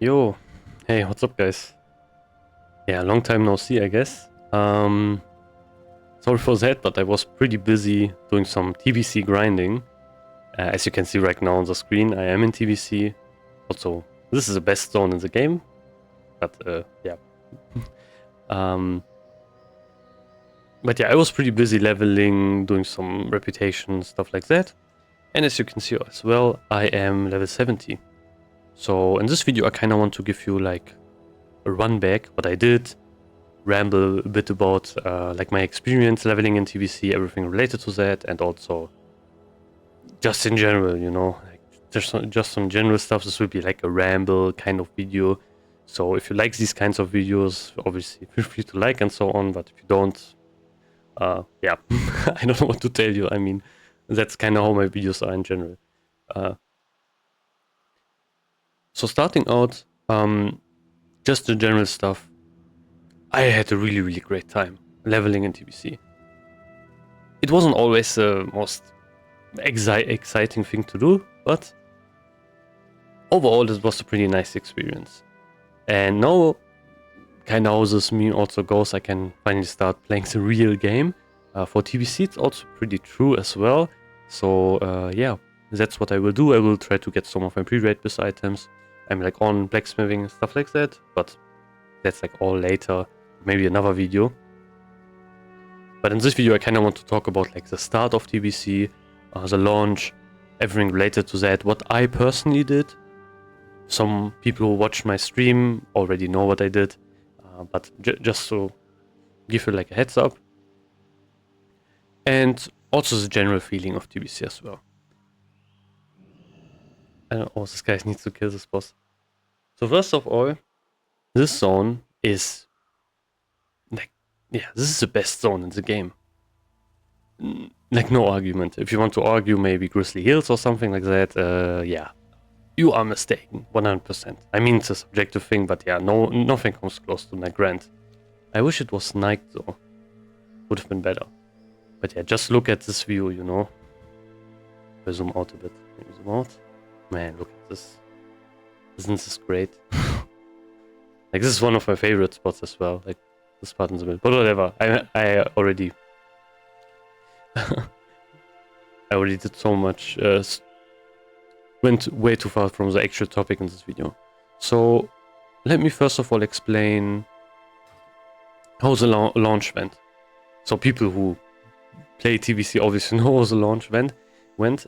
Yo, hey, what's up, guys? Yeah, long time no see, I guess. Sorry for that, but I was pretty busy doing some TBC grinding. As you can see right now on the screen, I am in TBC. Also, this is the best zone in the game, but yeah. um, but yeah, I was pretty busy leveling, doing some reputation, stuff like that. And as you can see as well, I am level 70. So in this video, I kind of want to give you like a run back, what I did, ramble a bit about like my experience leveling in TBC, everything related to that, and also just in general, you know, like just some general stuff. This will be like a ramble kind of video. So if you like these kinds of videos, obviously feel free to like and so on. But if you don't, yeah, I don't know what to tell you. I mean, that's kind of how my videos are in general. Uh, so starting out, just the general stuff. I had a really great time leveling in TBC. It wasn't always the most exciting thing to do, but overall it was a pretty nice experience. And now, kind of how this meme also goes, I can finally start playing the real game. For TBC, it's also pretty true as well. So yeah, that's what I will do. I will try to get some of my pre-raid bis items. I'm like on blacksmithing and stuff like that, but that's like all later, maybe another video. But in this video, I kind of want to talk about like the start of TBC, the launch, everything related to that, what I personally did. Some people who watched my stream already know what I did, but just to give you like a heads up. And also the general feeling of TBC as well. Oh, this guy needs to kill this boss. So first of all, this zone is like, yeah, this is the best zone in the game. Like no argument. If you want to argue maybe Grizzly Hills or something like that, yeah, you are mistaken, 100%. I mean, it's a subjective thing, but yeah, nothing comes close to Night Grand. I wish it was night though. Would have been better. But yeah, just look at this view, you know. I'll zoom out a bit. Maybe zoom out. Man, look at this. Isn't this great? Like, this is one of my favorite spots as well. Like, this part in the middle. But whatever. I already... I already did so much... went way too far from the actual topic in this video. So, let me first of all explain how the launch went. So people who play TBC obviously know how the launch went.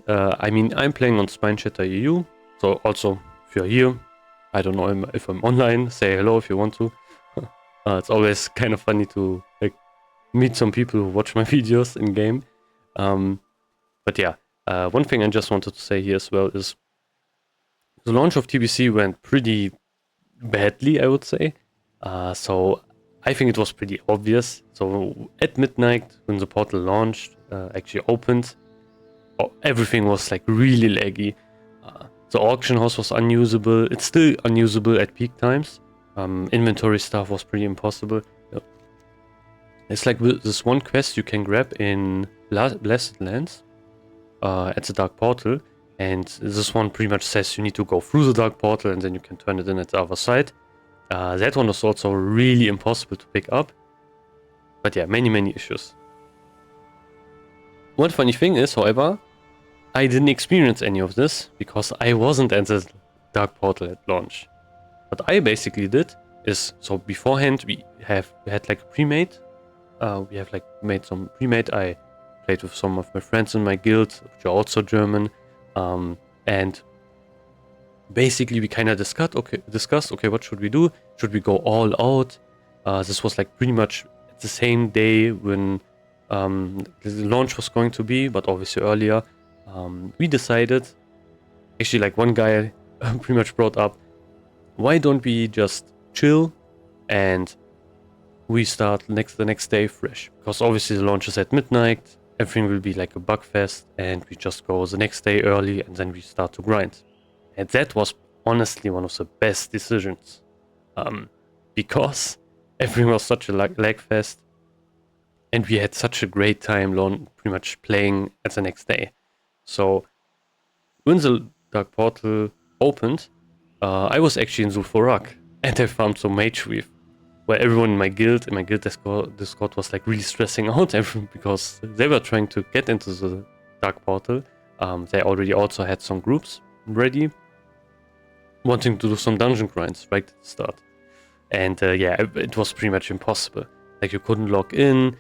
I mean, I'm playing on Spinechatter EU, so also if you're here, I don't know if I'm online, say hello if you want to. It's always kind of funny to like meet some people who watch my videos in game. But yeah, one thing I just wanted to say here as well is the launch of TBC went pretty badly, I would say. So I think it was pretty obvious. So at midnight, when the portal launched, actually opened, everything was like really laggy. The auction house was unusable. It's still unusable at peak times. Inventory stuff was pretty impossible. Yep. It's like this one quest you can grab in Blessed Lands at the Dark Portal. And this one pretty much says you need to go through the Dark Portal and then you can turn it in at the other side. That one was also really impossible to pick up. But yeah, many issues. One funny thing is, however, I didn't experience any of this because I wasn't at the Dark Portal at launch. What I basically did is, so beforehand we had like a pre-made. We have like made some pre-made. I played with some of my friends in my guild, which are also German. And basically we kind of discussed, okay, what should we do? Should we go all out? This was like pretty much the same day when the launch was going to be, but obviously earlier. We decided, actually like one guy pretty much brought up, why don't we just chill and we start the next day fresh? Because obviously the launch is at midnight, everything will be like a bug fest, and we just go the next day early and then we start to grind. And that was honestly one of the best decisions. Because everything was such a lag fest, and we had such a great time pretty much playing at the next day. So when the Dark Portal opened, I was actually in Zul'Farrak, and I farmed some Mage Weave, where everyone in my guild Discord was like really stressing out because they were trying to get into the Dark Portal. They already also had some groups ready, wanting to do some dungeon grinds right at the start. And yeah, it was pretty much impossible. Like, you couldn't log in,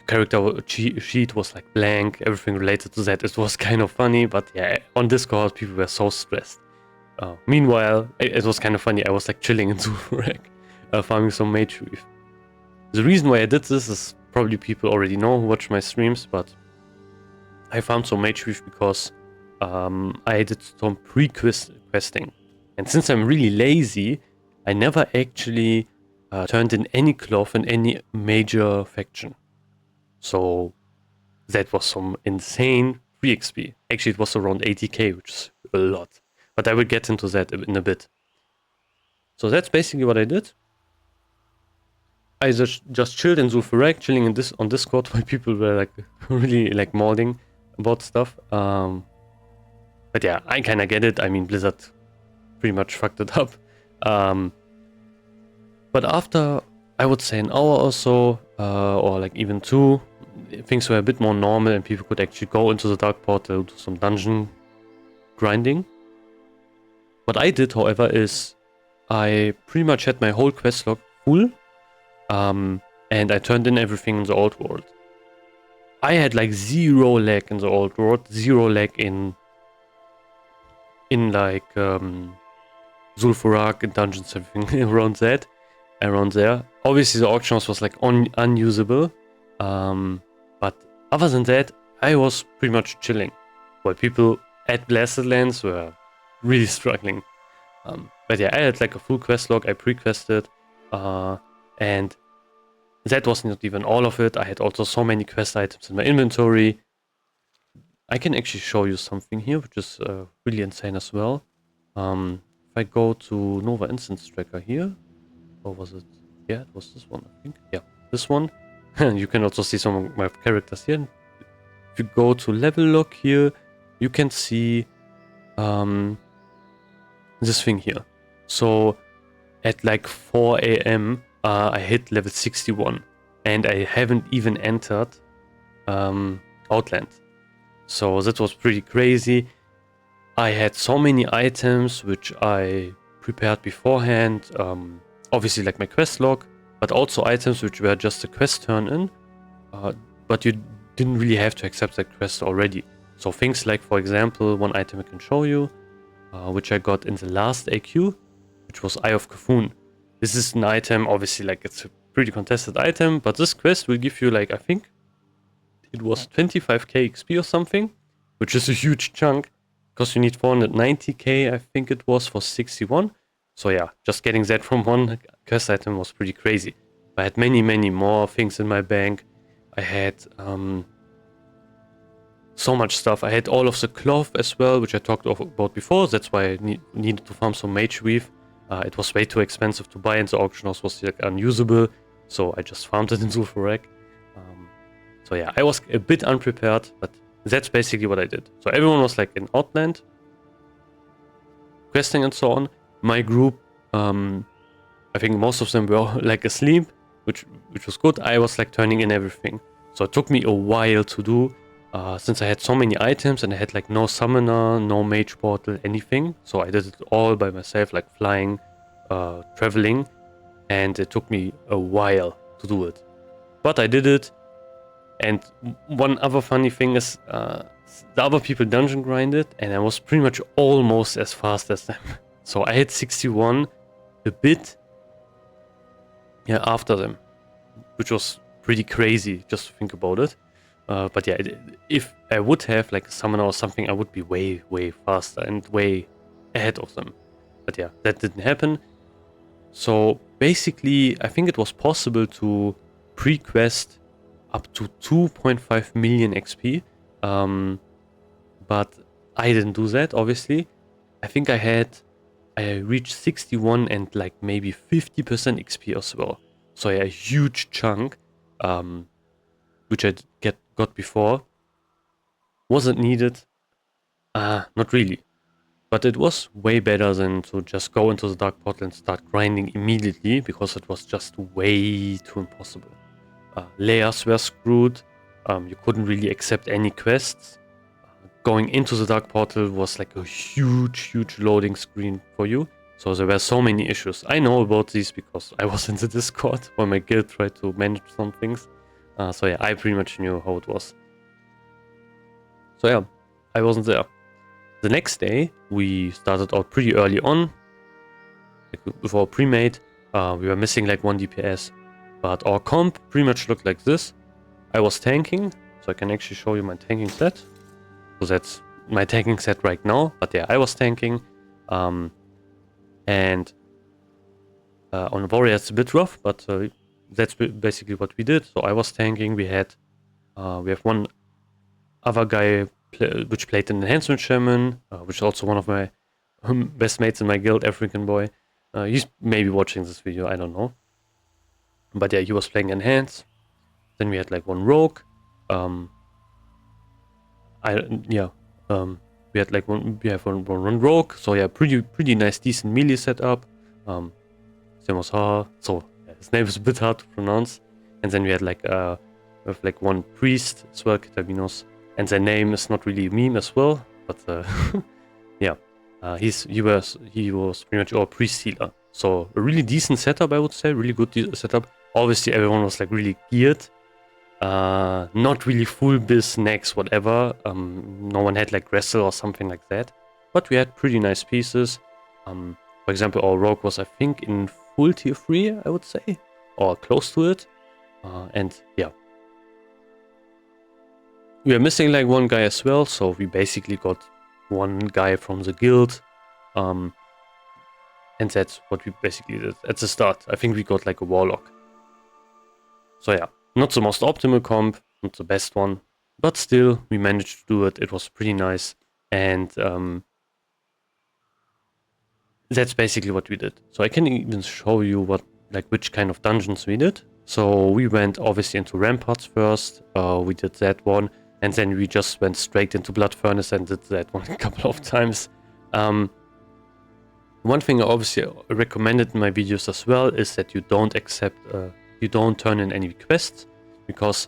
character sheet was like blank, everything related to that. It was kind of funny, but yeah, on Discord people were so stressed. Meanwhile, it was kind of funny. I was like chilling in Zul'Farrak, farming some Mage Weave. The reason why I did this is probably people already know who watch my streams, but I farmed some Mage Weave because I did some pre-questing. And since I'm really lazy, I never actually turned in any cloth in any major faction. So that was some insane free XP. Actually, it was around 80k, which is a lot. But I will get into that in a bit. So that's basically what I did. I just chilled in Zul'Farrak, chilling on Discord while people were like really like modding about stuff. But yeah, I kind of get it. I mean, Blizzard pretty much fucked it up. But after, I would say, an hour or so, or like even 2, things were a bit more normal and people could actually go into the Dark Portal, do some dungeon grinding. What I did, however, is I pretty much had my whole quest log full, and I turned in everything in the old world. I had like 0 lag in the old world, 0 lag in like Zul'Farrak and dungeons, everything around there. Obviously the auction house was like unusable, but other than that, I was pretty much chilling, while people at Blasted Lands were really struggling. But yeah, I had like a full quest log. I pre-quested, and that was not even all of it. I had also so many quest items in my inventory. I can actually show you something here, which is really insane as well. If I go to Nova Instance Tracker here, or was it? Yeah, it was this one, I think. Yeah, this one. You can also see some of my characters here. If you go to level log here, you can see this thing here. So at like 4 a.m. I hit level 61, and I haven't even entered Outland. So that was pretty crazy. I had so many items which I prepared beforehand. Obviously like my quest log, but also items which were just a quest turn in. But you didn't really have to accept that quest already. So things like, for example, one item I can show you, which I got in the last AQ, which was Eye of Kafun. This is an item, obviously, like, it's a pretty contested item, but this quest will give you, like, I think it was 25k XP or something, which is a huge chunk, because you need 490k, I think it was, for 61. So yeah, just getting that from one quest item was pretty crazy. I had many, many more things in my bank. I had so much stuff. I had all of the cloth as well, which I talked about before. That's why I needed to farm some Mage Weave. It was way too expensive to buy, and the auction house was like unusable, so I just farmed it in Zul'Farrak. So yeah, I was a bit unprepared, but that's basically what I did. So everyone was like in Outland, questing and so on. My group, I think most of them were like asleep, which was good. I was like turning in everything. So it took me a while to do, since I had so many items and I had like no summoner, no mage portal, anything. So I did it all by myself, like flying, traveling, and it took me a while to do it. But I did it. And one other funny thing is, the other people dungeon grinded, and I was pretty much almost as fast as them. So I hit 61 a bit, yeah, after them, which was pretty crazy just to think about it. But yeah, if I would have like a summoner or something, I would be way, way faster and way ahead of them. But yeah, that didn't happen. So basically, I think it was possible to pre-quest up to 2.5 million XP. But I didn't do that, obviously. I think I reached 61 and like maybe 50% XP as well. So yeah, a huge chunk, which I got before. Was it needed? Not really. But it was way better than to just go into the Dark Portal and start grinding immediately, because it was just way too impossible. Layers were screwed, you couldn't really accept any quests. Going into the Dark Portal was like a huge loading screen for you. So there were so many issues. I know about these because I was in the Discord where my guild tried to manage some things. So yeah, I pretty much knew how it was. So yeah, I wasn't there. The next day, we started out pretty early on. Like with our pre-made, we were missing like 1 DPS. But our comp pretty much looked like this. I was tanking, so I can actually show you my tanking set. So that's my tanking set right now. But yeah, I was tanking. And on Warrior it's a bit rough, but that's basically what we did. So I was tanking. We have one other guy which played an Enhancement Shaman, which is also one of my best mates in my guild, African Boy. He's maybe watching this video, I don't know. But yeah, he was playing Enhance. Then we had like one Rogue. We had like one Rogue. So yeah, pretty nice, decent melee setup. So yeah, his name is a bit hard to pronounce. And then we had like one priest as well, Kitabinos. And their name is not really a meme as well, but yeah, he was pretty much our priest healer. So a really decent setup, I would say, really good setup. Obviously, everyone was like really geared, not really full biz necks, whatever. No one had like wrestle or something like that, but we had pretty nice pieces. For example, our rogue was, I think, in full tier 3, I would say, or close to it, and yeah. We are missing like one guy as well, so we basically got one guy from the guild. And that's what we basically did at the start. I think we got like a warlock. So yeah, not the most optimal comp, not the best one, but still we managed to do it. It was pretty nice. And that's basically what we did. So I can even show you which kind of dungeons we did. So we went obviously into Ramparts first. We did that one. And then we just went straight into Blood Furnace and did that one a couple of times. One thing I obviously recommended in my videos as well is that you don't turn in any quests, because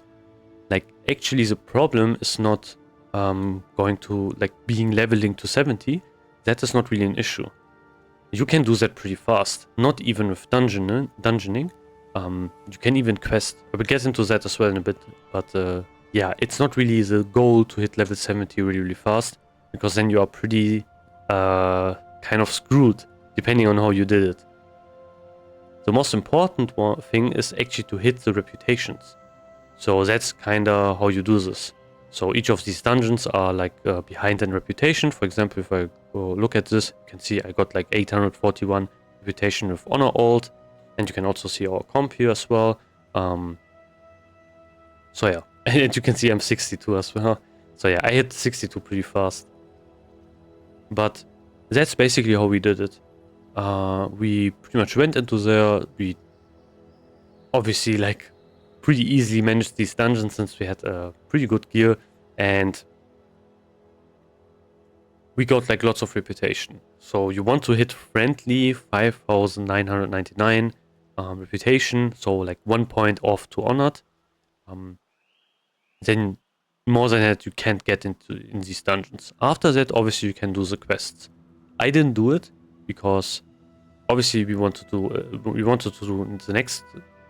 like actually the problem is not going to like being leveling to 70. That is not really an issue. You can do that pretty fast, not even with dungeoning. You can even quest. I will get into that as well in a bit, but yeah, it's not really the goal to hit level 70 really fast, because then you are pretty kind of screwed, depending on how you did it. The most important thing is actually to hit the reputations. So that's kinda how you do this. So each of these dungeons are like behind in reputation. For example, if I go look at this, you can see I got like 841 reputation with Honor Alt, and you can also see our comp here as well. So yeah. And you can see I'm 62 as well. So yeah, I hit 62 pretty fast. But that's basically how we did it. We pretty much went into there. We obviously like pretty easily managed these dungeons since we had pretty good gear. And we got like lots of reputation. So you want to hit friendly 5,999 reputation. So like 1 point off to honored. Then more than that you can't get in these dungeons. After that, obviously you can do the quests. I didn't do it because obviously we wanted to do the next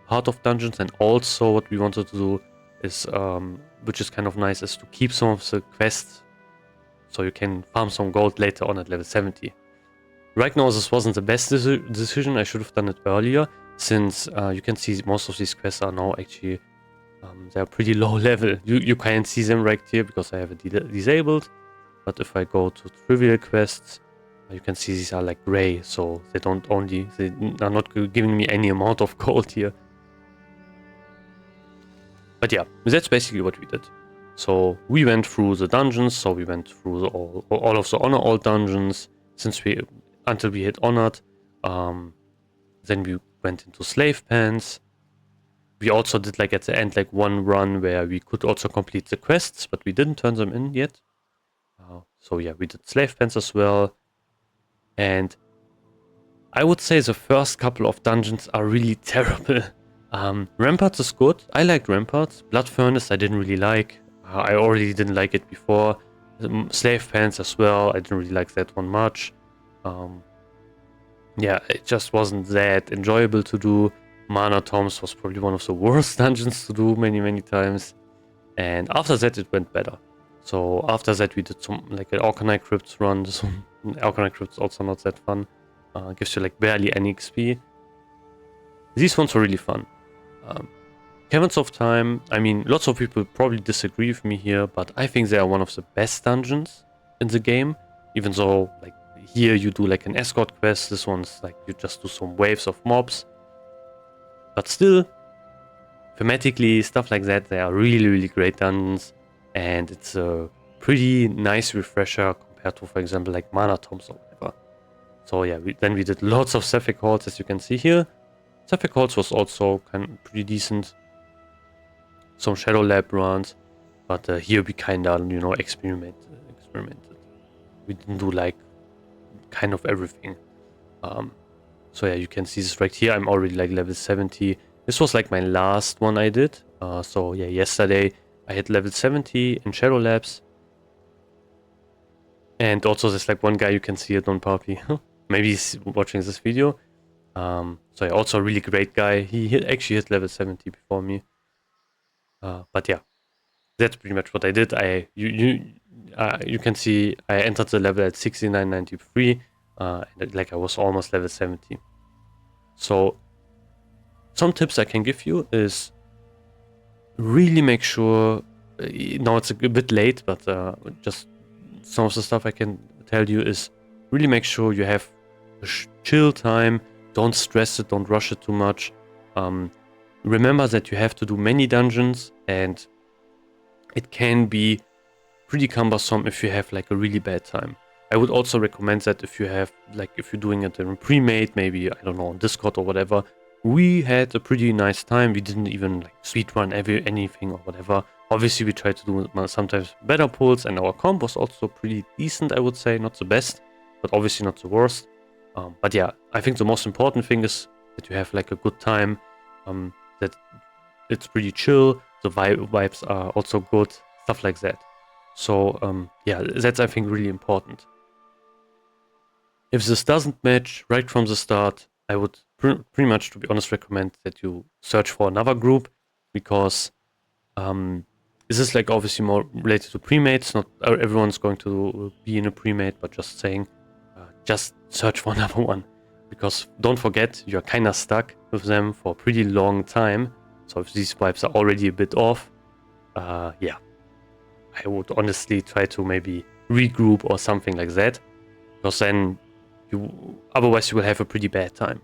part of dungeons, and also what we wanted to do is which is kind of nice, is to keep some of the quests so you can farm some gold later on at level 70. Right now this wasn't the best decision. I should have done it earlier, since you can see most of these quests are now actually they're pretty low level. You can't see them right here because I have it disabled. But if I go to trivial quests, you can see these are like gray, so they are not giving me any amount of gold here. But yeah, that's basically what we did. So we went through the dungeons. So we went through all of the Honor Alt dungeons until we hit Honored. Then we went into Slave Pens. We also did like at the end like one run where we could also complete the quests, but we didn't turn them in yet. So yeah, we did Slave Pens as well. And I would say the first couple of dungeons are really terrible. Ramparts is good. I liked Ramparts. Blood Furnace I didn't really like. I already didn't like it before. Slave Pens as well. I didn't really like that one much. Yeah, it just wasn't that enjoyable to do. Mana Tombs was probably one of the worst dungeons to do many times. And after that it went better. So after that we did some like an Orcanite Crypts run. Some Orcanite Crypts also not that fun. Gives you like barely any XP. These ones were really fun. Caverns of Time, I mean, lots of people probably disagree with me here, but I think they are one of the best dungeons in the game. Even though, like, here you do like an escort quest, this one's like you just do some waves of mobs. But still, thematically, stuff like that, they are really great dungeons. And it's a pretty nice refresher compared to, for example, like Mana Tombs or whatever. So yeah, then we did lots of Sapphic Halls, as you can see here. Sapphic Halls was also kind of pretty decent. Some Shadow Lab runs, but here we kinda, you know, experimented. We didn't do like kind of everything. So yeah, you can see this right here. I'm already like level 70. This was like my last one I did. So yeah, yesterday I hit level 70 in Shadow Labs. And also there's like one guy, you can see it on Papi. Maybe he's watching this video. So yeah, also a really great guy. He actually hit level 70 before me. But yeah, that's pretty much what I did. You can see I entered the level at 69.93, and like I was almost level 70. So some tips I can give you is really make sure. Now it's a bit late, but just some of the stuff I can tell you is really make sure you have a chill time. Don't stress it. Don't rush it too much. Remember that you have to do many dungeons, and it can be pretty cumbersome if you have like a really bad time. I would also recommend that if you have like if you're doing it in pre-made, maybe I don't know, on Discord or whatever. We had a pretty nice time. We didn't even like speedrun anything or whatever. Obviously we tried to do sometimes better pulls, and our comp was also pretty decent, I would say. Not the best, but obviously not the worst. But yeah, I think the most important thing is that you have like a good time. That it's pretty chill, the vibes are also good, stuff like that. So yeah, that's I think really important. If this doesn't match right from the start, I would pretty much, to be honest, recommend that you search for another group, because this is like obviously more related to premates. Not everyone's going to be in a premate, but just saying, just search for another one. Because don't forget, you're kind of stuck with them for a pretty long time. So if these vibes are already a bit off, yeah, I would honestly try to maybe regroup or something like that. Because then otherwise you will have a pretty bad time.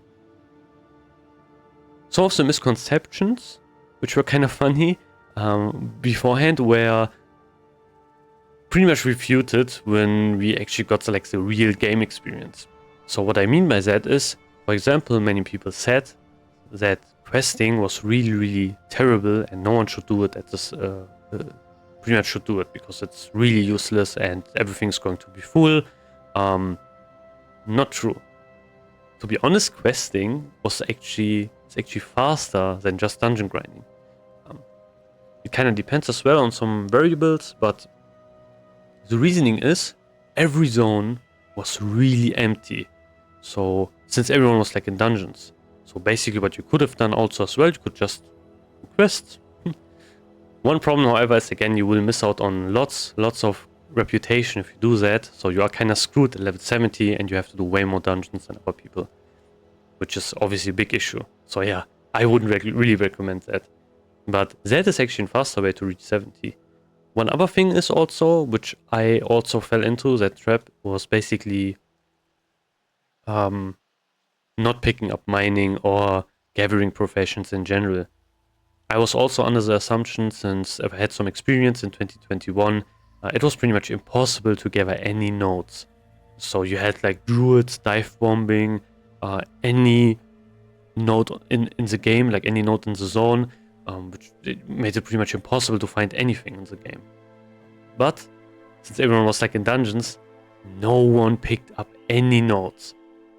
Some of the misconceptions, which were kind of funny beforehand, were pretty much refuted when we actually got like the real game experience. So what I mean by that is, for example, many people said that questing was really terrible and no one should do it at this pretty much should do it because it's really useless and everything's going to be full. Not true. To be honest, questing was actually faster than just dungeon grinding. It kind of depends as well on some variables, but the reasoning is every zone was really empty. So since everyone was like in dungeons, so basically what you could have done also as well, you could just quest. One problem, however, is again you will miss out on lots of reputation if you do that. So you are kind of screwed at level 70 and you have to do way more dungeons than other people, which is obviously a big issue. So yeah, I wouldn't really recommend that. But that is actually a faster way to reach 70. One other thing is also, which I also fell into, that trap, was basically not picking up mining or gathering professions in general. I was also under the assumption, since I had some experience in 2021, it was pretty much impossible to gather any nodes. So you had like druids, dive bombing, any node in the game, like any node in the zone, which made it pretty much impossible to find anything in the game. But since everyone was like in dungeons, no one picked up any nodes.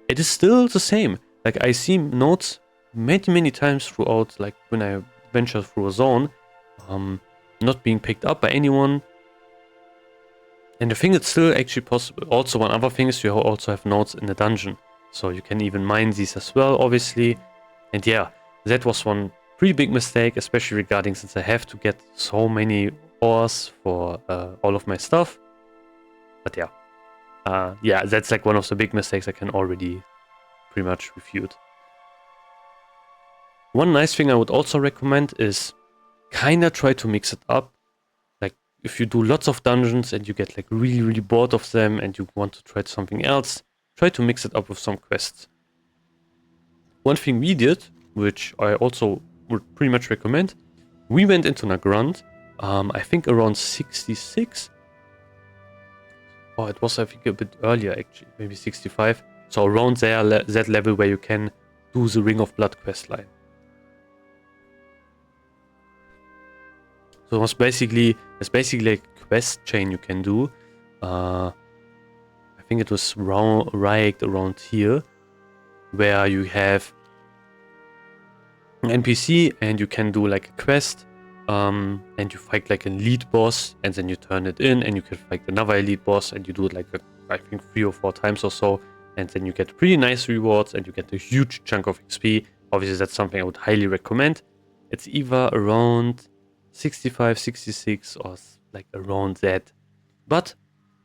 It is still the same. Like I see nodes many times throughout, like when I venture through a zone, not being picked up by anyone. And I think it's still actually possible. Also, one other thing is you also have nodes in the dungeon. So you can even mine these as well, obviously. And yeah, that was one pretty big mistake, especially regarding since I have to get so many ores for all of my stuff. But yeah, that's like one of the big mistakes I can already pretty much refute. One nice thing I would also recommend is kinda try to mix it up. Like if you do lots of dungeons and you get like really bored of them and you want to try something else, try to mix it up with some quests. One thing we did, which I also would pretty much recommend, we went into Nagrand, I think around 66. Oh, it was I think a bit earlier actually, maybe 65. So around there, that level where you can do the Ring of Blood quest line. So it's basically a quest chain you can do. I think it was right around here, where you have an NPC and you can do like a quest, and you fight like an elite boss, and then you turn it in, and you can fight another elite boss, and you do it like I think 3 or 4 times or so, and then you get pretty nice rewards, and you get a huge chunk of XP. Obviously, that's something I would highly recommend. It's either around 65, 66 or like around that. But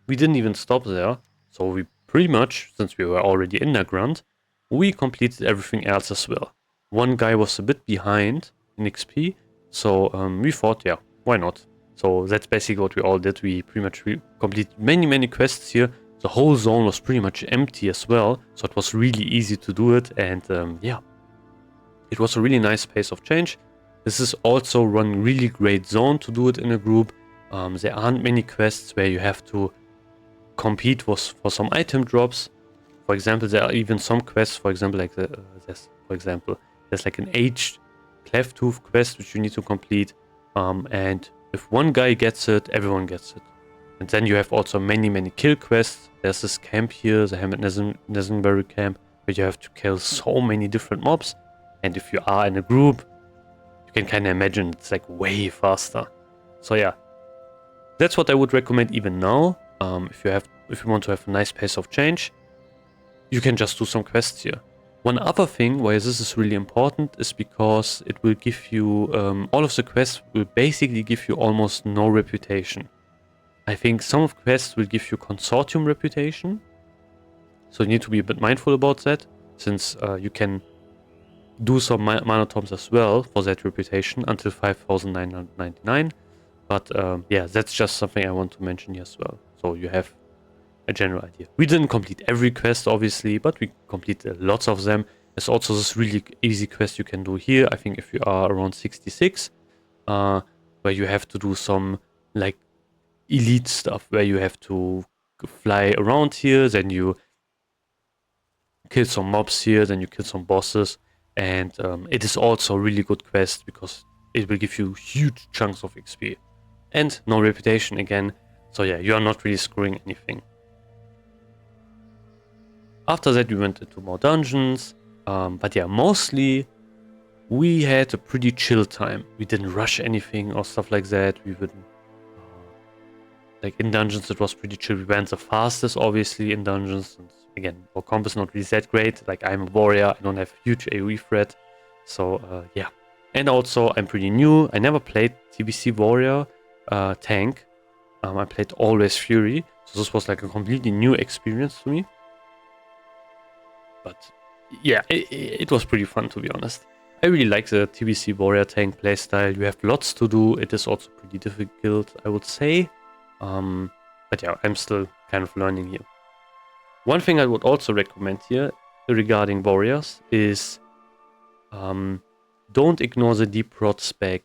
we didn't even stop there. So we pretty much, since we were already in Nagrand, we completed everything else as well. One guy was a bit behind in XP, so we thought, yeah, why not? So that's basically what we all did. We pretty much completed many quests here. The whole zone was pretty much empty as well, so it was really easy to do it, and yeah, it was a really nice pace of change. This is also one really great zone to do it in a group. There aren't many quests where you have to compete for some item drops. For example, there are even some quests, for example, like there's like an aged cleft tooth quest which you need to complete, and if one guy gets it, everyone gets it. And then you have also many kill quests. There's this camp here, the Hammett Nesenberry camp, where you have to kill so many different mobs, and if you are in a group, you can kind of imagine it's like way faster. So yeah, that's what I would recommend even now. If you want to have a nice pace of change, you can just do some quests here. One other thing why this is really important is because it will give you, all of the quests will basically give you almost no reputation. I think some of quests will give you consortium reputation, so you need to be a bit mindful about that, since you can do some mana tomes as well for that reputation until 5,999. But yeah, that's just something I want to mention here as well, so you have a general idea. We didn't complete every quest, obviously, but we completed lots of them. There's also this really easy quest you can do here, I think if you are around 66, where you have to do some like elite stuff, where you have to fly around here, then you kill some mobs here, then you kill some bosses, and it is also a really good quest because it will give you huge chunks of XP. And no reputation again, so yeah, you are not really screwing anything. After that we went into more dungeons, but yeah, mostly we had a pretty chill time. We didn't rush anything or stuff like that. We wouldn't, like in dungeons it was pretty chill. We went the fastest obviously in dungeons, and again, our comp is not really that great. Like I'm a warrior, I don't have huge AoE threat, so yeah. And also I'm pretty new, I never played TBC warrior tank. I played always Fury, so this was like a completely new experience to me. But yeah, it was pretty fun, to be honest. I really like the TBC warrior tank playstyle. You have lots to do. It is also pretty difficult, I would say. But yeah, I'm still kind of learning here. One thing I would also recommend here regarding warriors is don't ignore the deep prot spec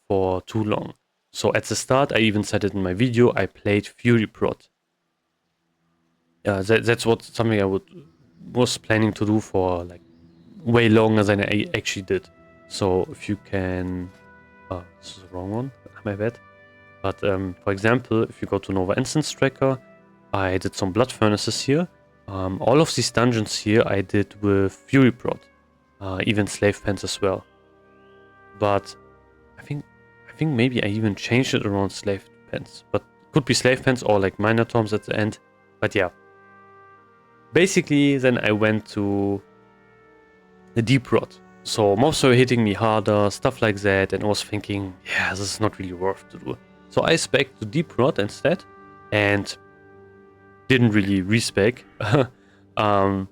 for too long. So at the start, I even said it in my video, I played Fury prot. That's something I was planning to do for like way longer than I actually did. So if you can, this is the wrong one, my bad. But for example, if you go to Nova Instance Tracker, I did some blood furnaces here, All of these dungeons here I did with Fury Prod, even Slave Pens as well. But I think maybe I even changed it around Slave Pens, but could be Slave Pens or like Minor Toms at the end. But yeah, basically then I went to the Deep Rod. So mobs were hitting me harder, stuff like that, and I was thinking, yeah, this is not really worth to do. So I spec'd to Deep Rod instead, and didn't really respec. And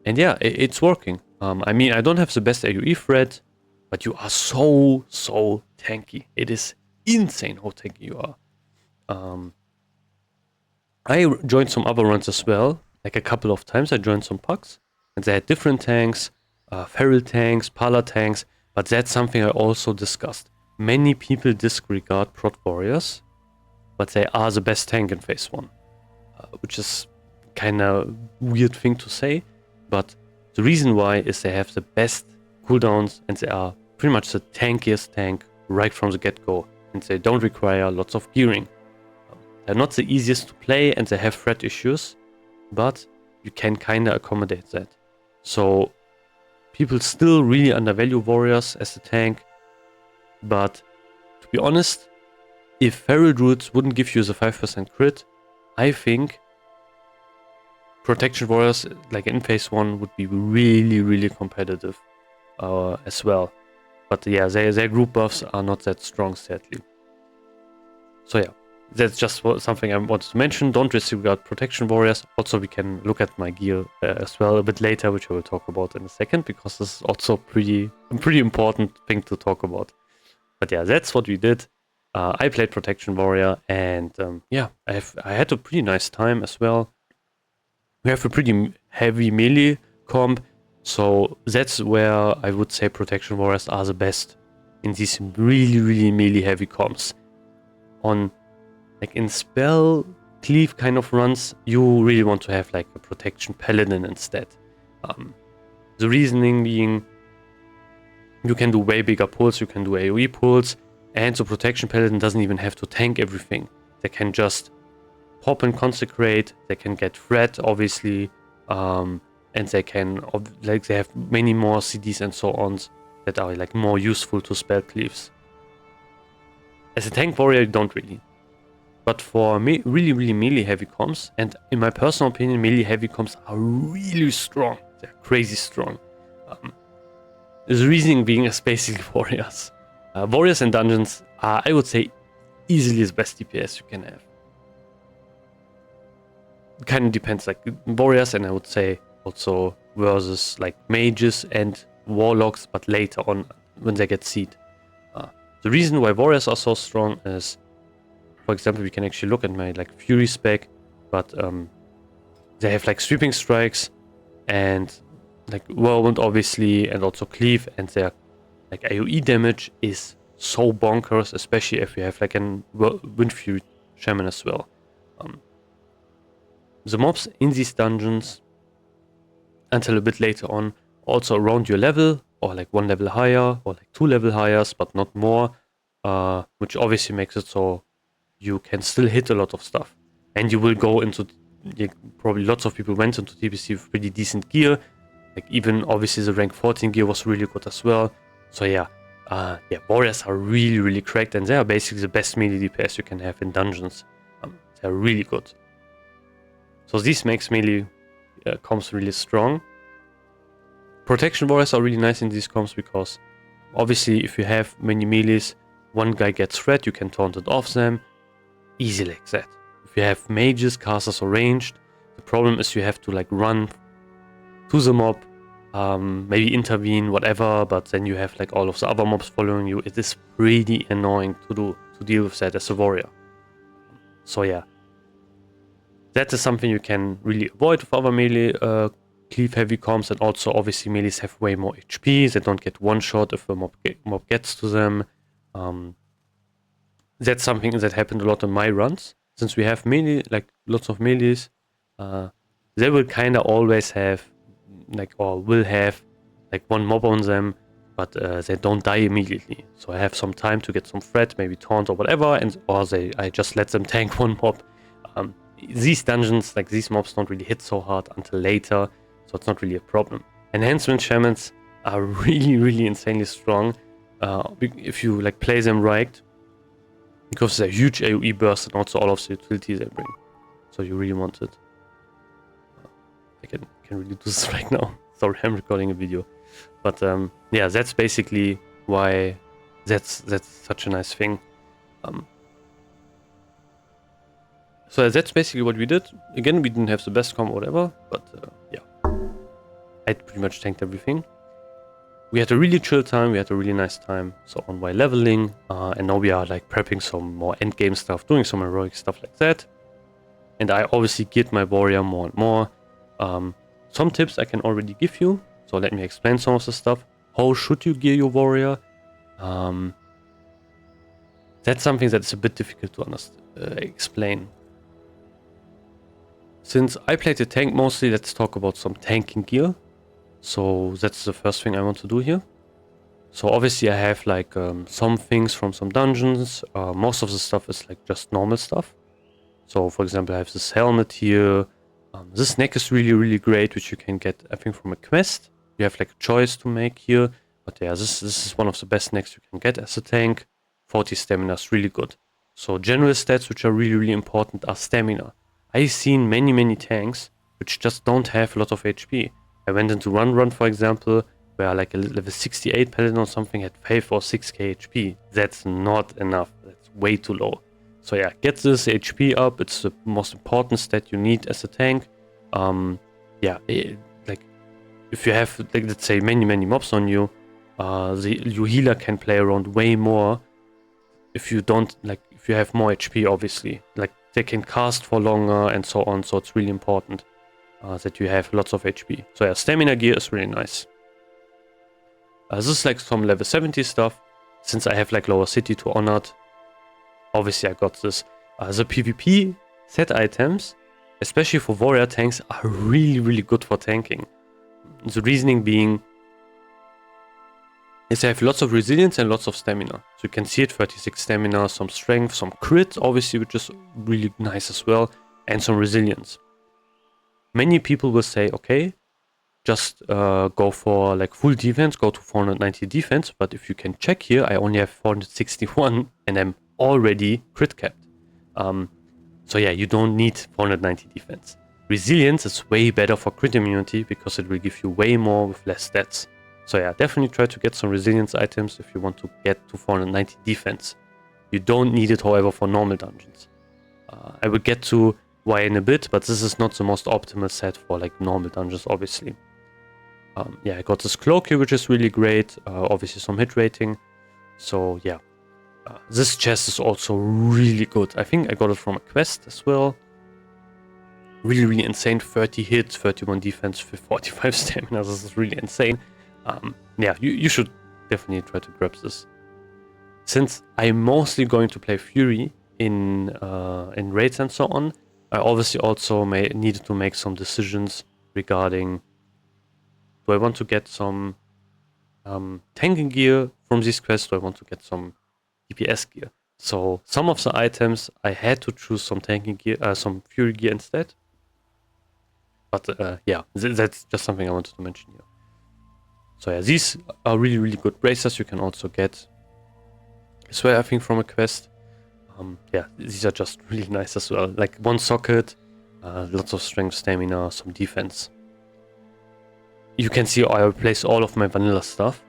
yeah, it's working. I mean, I don't have the best AoE threat, but you are so tanky. It is insane how tanky you are. I joined some other runs as well, like a couple of times. I joined some pucks, and they had different tanks, feral tanks, pala tanks, but that's something I also discussed. Many people disregard prot warriors, but they are the best tank in phase 1, which is kind of weird thing to say, but the reason why is they have the best cooldowns and they are pretty much the tankiest tank right from the get-go, and they don't require lots of gearing. They're not the easiest to play and they have threat issues, but you can kind of accommodate that. So people still really undervalue warriors as a tank, but to be honest, if feral druids wouldn't give you the 5% crit, I think protection warriors like in phase 1 would be really competitive as well. But yeah, their group buffs are not that strong, sadly. So yeah, that's just something I wanted to mention. Don't disregard protection warriors. Also, we can look at my gear as well a bit later, which I will talk about in a second, because this is also a pretty important thing to talk about. But yeah, that's what we did. I played protection warrior, and yeah, I had a pretty nice time as well. We have a pretty heavy melee comp, so that's where I would say protection warriors are the best in these really melee heavy comps. On like in spell cleave kind of runs, you really want to have like a protection paladin instead. The reasoning being, you can do way bigger pulls, you can do AoE pulls, and the protection paladin doesn't even have to tank everything. They can just pop and consecrate, they can get threat obviously, and they can like they have many more CDs and so on that are like more useful to spell cleaves. As a tank warrior, you don't really. But for really melee heavy comps, and in my personal opinion, melee heavy comps are really strong. They're crazy strong. The reasoning being is basically warriors. Warriors in dungeons are, I would say, easily the best DPS you can have. It kind of depends, like warriors, and I would say also versus like mages and warlocks, but later on when they get seed. The reason why warriors are so strong is, for example, we can actually look at my like Fury spec, but they have like sweeping strikes and like whirlwind obviously, and also cleave, and their like AoE damage is so bonkers, especially if you have like an Wind Fury shaman as well. The mobs in these dungeons until a bit later on also around your level, or like 1 level higher, or like 2 level higher, but not more, which obviously makes it so you can still hit a lot of stuff, and you will go into, probably lots of people went into TBC with pretty decent gear, like even obviously the rank 14 gear was really good as well. So yeah, warriors are really cracked, and they are basically the best melee DPS you can have in dungeons. They're really good. So this makes melee comps really strong. Protection warriors are really nice in these comps because obviously if you have many melees, one guy gets threat, you can taunt it off them. Easy like that. If you have mages, casters, or ranged, the problem is you have to like run to the mob, maybe intervene, whatever, but then you have like all of the other mobs following you. It is pretty annoying to deal with that as a warrior. So yeah, that is something you can really avoid with other melee cleave heavy comps, and also obviously melees have way more HP. They don't get one shot if a mob gets to them. That's something that happened a lot in my runs. Since we have melee, like lots of melees, they will kind of always have like, or will have like one mob on them, but they don't die immediately. So I have some time to get some threat, maybe taunt or whatever, and I just let them tank one mob. these dungeons, like these mobs, don't really hit so hard until later, so it's not really a problem. Enhancement shamans are really insanely strong if you like play them right, because they're huge AoE burst and also all of the utility they bring. So you really want it. I can really do this right now. Sorry, I'm recording a video, but yeah, that's basically why that's such a nice thing. So that's basically what we did. Again, we didn't have the best combo, whatever, but yeah, I pretty much tanked everything. We had a really chill time, we had a really nice time, so on while leveling, and now we are like prepping some more endgame stuff, doing some heroic stuff like that. And I obviously geared my warrior more and more. Some tips I can already give you, so let me explain some of the stuff. How should you gear your warrior? That's something that's a bit difficult to explain. Since I played the tank mostly, let's talk about some tanking gear. So that's the first thing I want to do here. So obviously I have like some things from some dungeons. Most of the stuff is like just normal stuff. So for example, I have this helmet here. This neck is really great, which you can get, I think, from a quest. You have like a choice to make here. But yeah, this is one of the best necks you can get as a tank. 40 stamina is really good. So general stats which are really important are stamina. I've seen many tanks which just don't have a lot of HP. I went into run for example, where like a level 68 paladin or something had 5 or 6k HP. That's not enough. That's way too low. So yeah, get this HP up. It's the most important stat you need as a tank. Yeah, like if you have, like, let's say many mobs on you, your healer can play around way more. If you don't, like, if you have more HP, obviously, like they can cast for longer and so on. So it's really important that you have lots of HP. So yeah, stamina gear is really nice. This is like some level 70 stuff. Since I have like lower city to honored, obviously I got this. The PvP set items, especially for warrior tanks, are really good for tanking. The reasoning being is they have lots of resilience and lots of stamina. So you can see it, 36 stamina, some strength, some crit, obviously, which is really nice as well, and some resilience. Many people will say, okay, just go for like full defense, go to 490 defense, but if you can check here, I only have 461 and I'm already crit capped. So yeah, you don't need 490 defense. Resilience is way better for crit immunity because it will give you way more with less stats. So yeah, definitely try to get some resilience items if you want to get to 490 defense. You don't need it, however, for normal dungeons. I will get to why in a bit, but this is not the most optimal set for like normal dungeons, obviously. Yeah, I got this cloak here, which is really great. Obviously some hit rating. So yeah, this chest is also really good. I think I got it from a quest as well. Really insane. 30 hits, 31 defense, 45 stamina. This is really insane. Yeah, you should definitely try to grab this. Since I'm mostly going to play Fury in raids and so on, I obviously also needed to make some decisions regarding, do I want to get some tanking gear from this quest, do I want to get some DPS gear? So some of the items I had to choose some tanking gear, some Fury gear instead. But yeah, that's just something I wanted to mention here. So yeah, these are really good bracers you can also get as well, I think, from a quest. Yeah, these are just really nice as well. Like one socket, lots of strength, stamina, some defense. You can see I replaced all of my vanilla stuff.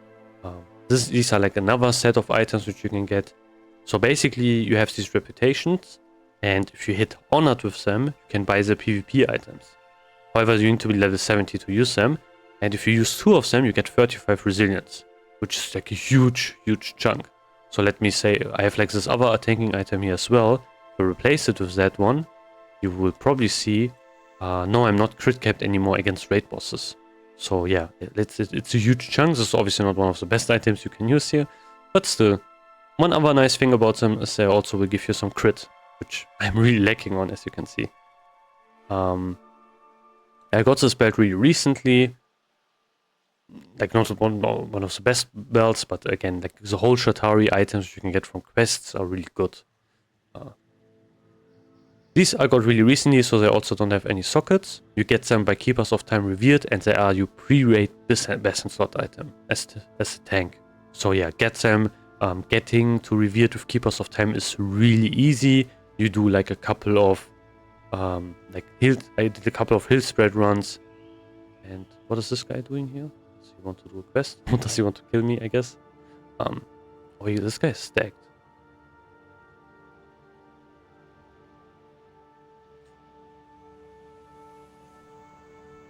These are like another set of items which you can get. So basically you have these reputations, and if you hit honored with them, you can buy the PvP items. However, you need to be level 70 to use them. And if you use 2 of them, you get 35 resilience, which is like a huge chunk. So let me say, I have like this other tanking item here as well. To replace it with that one, you will probably see, no, I'm not crit capped anymore against raid bosses. So yeah, it's a huge chunk. This is obviously not one of the best items you can use here, but still. One other nice thing about them is they also will give you some crit, which I'm really lacking on, as you can see. I got this belt really recently. Like not one of the best belts, but again, like the whole Shatari items you can get from quests are really good. These I got really recently, so they also don't have any sockets. You get them by Keepers of Time Revered, and they are your pre-rate best in slot item as a tank. So yeah, get them. Getting to Revered with Keepers of Time is really easy. You do like a couple of I did a couple of hill spread runs. And what is this guy doing here? Does he want to do a quest? Or does he want to kill me, I guess? Oh, this guy is stacked.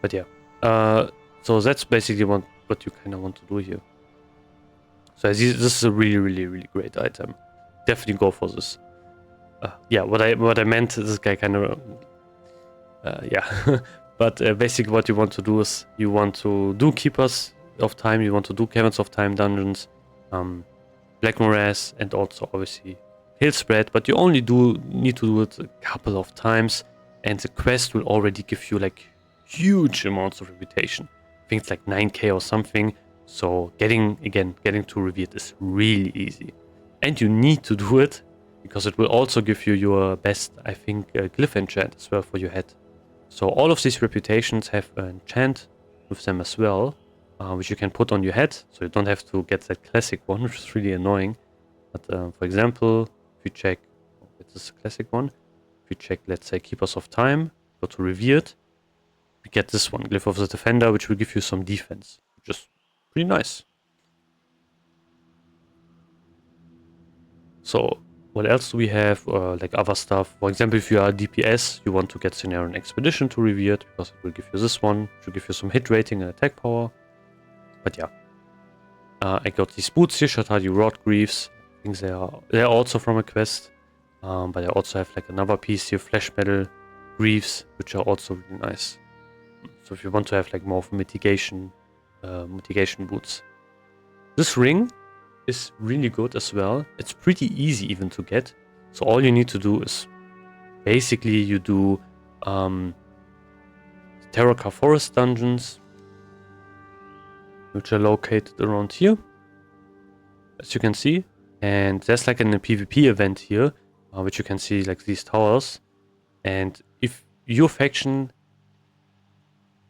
But yeah, so that's basically what you kind of want to do here. So this is a really great item. Definitely go for this. Yeah, what I meant, this guy kind of, yeah. But basically what you want to do is you want to do Keepers of Time, you want to do Caverns of Time dungeons, Black Morass, and also obviously Hill Spread, but you only need to do it a couple of times, and the quest will already give you like huge amounts of reputation. I think it's like 9k or something, so getting to Revered is really easy. And you need to do it, because it will also give you your best, I think, glyph enchant as well for your head. So all of these reputations have an enchant with them as well, which you can put on your head, so you don't have to get that classic one, which is really annoying. But for example, if you check, this is a classic one, if you check, let's say, Keepers of Time, go to Revered, we get this one, Glyph of the Defender, which will give you some defense, which is pretty nice. So what else do we have? Like other stuff. For example, if you are a DPS, you want to get Cenarian Expedition to Revered, because it will give you this one, which will give you some hit rating and attack power. But yeah. I got these boots here, Shatadi Rod Greaves. I think they're also from a quest. But I also have like another piece here, Flesh Metal Greaves, which are also really nice. So if you want to have like more of mitigation boots. This ring is really good as well. It's pretty easy even to get. So all you need to do is basically you do Terracar Forest dungeons, which are located around here, as you can see. And there's like a PvP event here, which you can see like these towers. And if your faction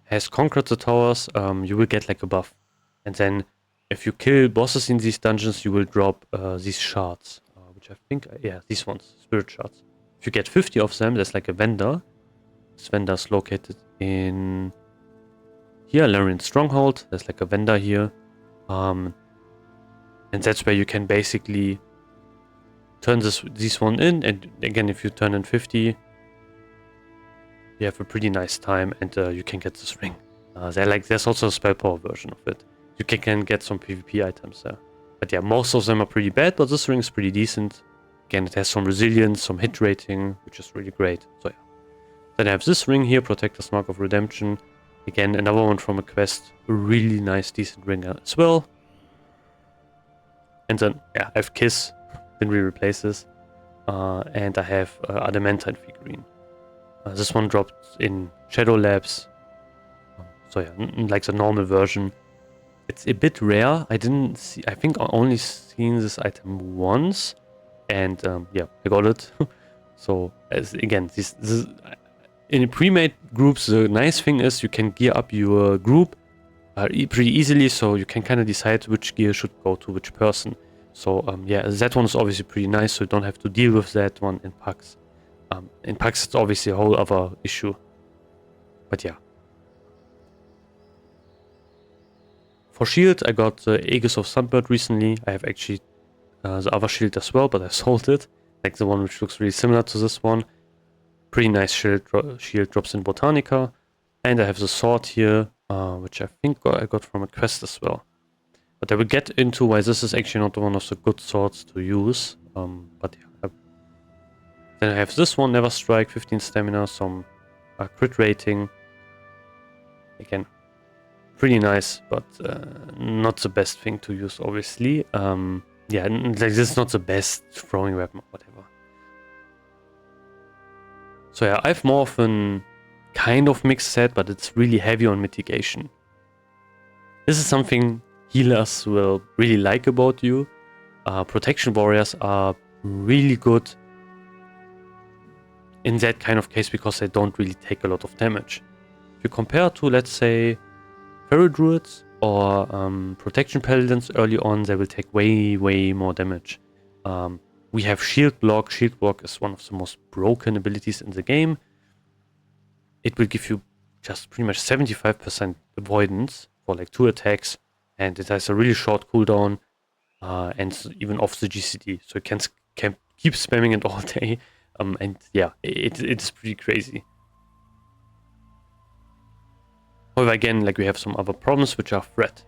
has conquered the towers, you will get like a buff. And then if you kill bosses in these dungeons, you will drop these shards, which I think, yeah, these ones, spirit shards. If you get 50 of them, there's like a vendor. This vendor is located in here, Larian Stronghold. There's like a vendor here. And that's where you can basically turn this one in. And again, if you turn in 50, you have a pretty nice time, and you can get this ring. There's also a spell power version of it. You can get some PvP items there. But yeah, most of them are pretty bad, but this ring is pretty decent. Again, it has some resilience, some hit rating, which is really great. So yeah. Then I have this ring here, Protector's Mark of Redemption. Again, another one from a quest. A really nice, decent ring as well. And then, yeah, I have Kiss. Didn't really replace this. And I have Adamantine figurine. This one dropped in Shadow Labs. So yeah, like the normal version. It's a bit rare. I think I only seen this item once. And yeah, I got it. So again, this in pre-made groups, the nice thing is you can gear up your group pretty easily. So you can kind of decide which gear should go to which person. So yeah, that one is obviously pretty nice. So you don't have to deal with that one in packs. In packs, it's obviously a whole other issue. But yeah. For shield, I got the Aegis of Sunbird recently. I have actually the other shield as well, but I sold it. Like the one which looks really similar to this one. Pretty nice shield drops in Botanica. And I have the sword here, which I think I got from a quest as well. But I will get into why this is actually not one of the good swords to use. But yeah. Then I have this one, Never Strike, 15 stamina, some crit rating. Again, pretty nice, but not the best thing to use, obviously. Yeah, like this is not the best throwing weapon or whatever. So yeah, I have more of an kind of mixed set, but it's really heavy on mitigation. This is something healers will really like about you. Protection warriors are really good in that kind of case because they don't really take a lot of damage. If you compare to, let's say, Fairy Druids or Protection Paladins early on, they will take way more damage. We have Shield Block. Shield Block is one of the most broken abilities in the game. It will give you just pretty much 75% avoidance for like 2 attacks, and it has a really short cooldown, and even off the GCD, so you can keep spamming it all day. And yeah, it's pretty crazy. However, again, like we have some other problems which are threat.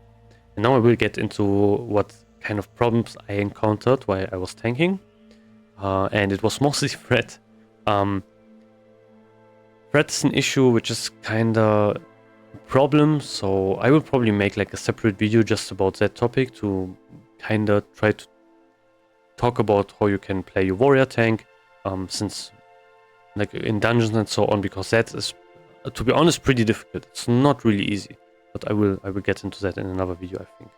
And now I will get into what kind of problems I encountered while I was tanking. And it was mostly threat. Threat is an issue which is kinda a problem, so I will probably make like a separate video just about that topic to kinda try to talk about how you can play your warrior tank, since like in dungeons and so on, because that is, to be honest, pretty difficult. It's not really easy, but I will get into that in another video, I think.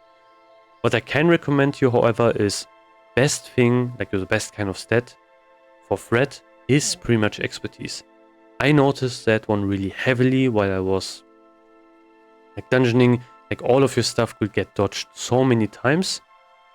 What I can recommend you, however, is best thing, like the best kind of stat for threat is pretty much expertise. I noticed that one really heavily while I was like dungeoning. Like all of your stuff could get dodged so many times.